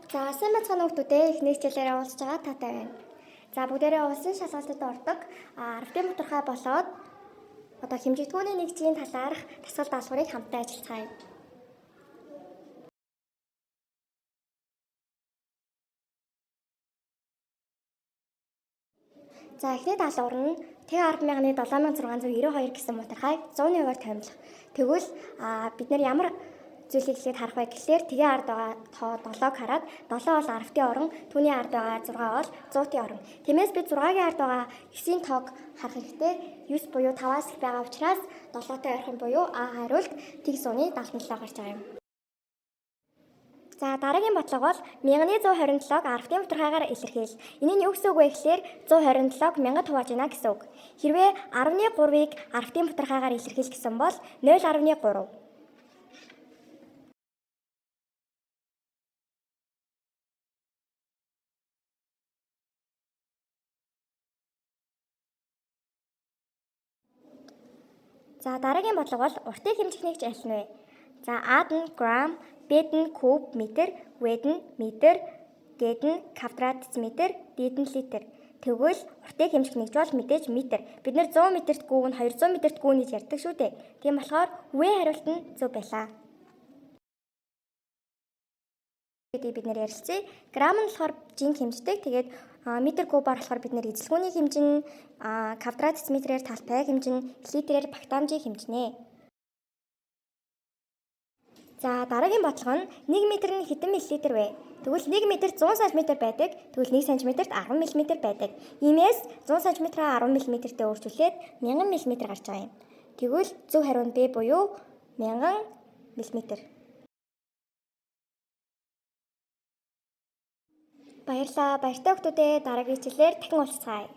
За сайн байцгаана уу хүүхдүүдээ эхний хичээлээр уулзж байгаа таатай байна. За бүгдээрээ улсын шалгалтад ордог арвтын бутархай болоод одоо хэмжигдэхүүний нэгжийн талаарх дасгал даалгаврыг хамтдаа ажиллацгаая. За эхний даалгавар нь Т10,7692 гэсэн бутархайг 100-ны хувиар томилох. Тэгвэл бид нэр ямар зүйлийг хэлээд харах вэ гэхлээр тэгээ ард байгаа тоо 7-г хараад 7 бол 10-ийн орон, түүний ард байгаа 6 бол 100-ийн орон. Тиймээс бид 6-гийн ард байгаа 9-ийн тоог харах хэрэгтэй. 9 буюу 5-аас их байгаа учраас 7-той ойрхон буюу А хариулт тэг 100-ны 77 гарч байгаа юм. За дараагийн бодлого бол 1127-г 10-ийн бутархайгаар илэрхийл. Энэ нь юу гэсэн үг вэ гэхлээр 127-г 1000 хувааж байна гэсэн үг. Хэрвээ 10-3-ыг 10-ийн бутархайгаар илэрхийлэх гэсэн бол 0.3. За дараагийн бодлого бол уртыг хэмжих нэгж аль нь вэ? За А-д нь грамм, Б-д нь куб метр, В-д нь метр, Г-д нь квадрат дециметр, Д-д нь литр. Тэгвэл уртыг хэмжих нэгж бол мэдээж метр. Бид нэр 100 метрт гүүн 200 метрт гүүн гэж ярьдаг шүү дээ. Тийм болохоор В хариулт нь зөв байлаа. Бид нэр ярилцъя. Грамм нь болохоор жинк хэмждэг. Тэгээд метр кубаар болохоор бид нэр эзэлгүүний хэмжин, квадрат дециметрээр талтай хэмжин, литрээр багтаамжийг хэмжинэ. За дараагийн бодлого нь 1 метр нь хэдэн миллилитр вэ? Тэгвэл 1 метр 100 см байдаг. Тэгвэл 1 см-т 10 мм байдаг. Иймээс 100 см-аа 10 мм-тэй өөрчилээд 1000 мм гарч байгаа юм. Тэгвэл зөв хариу нь Б буюу 1000 мм. Баярлалаа. Баяртай хүүхдүүдээ дараагийн хичээлээр дахин уулзцгаая.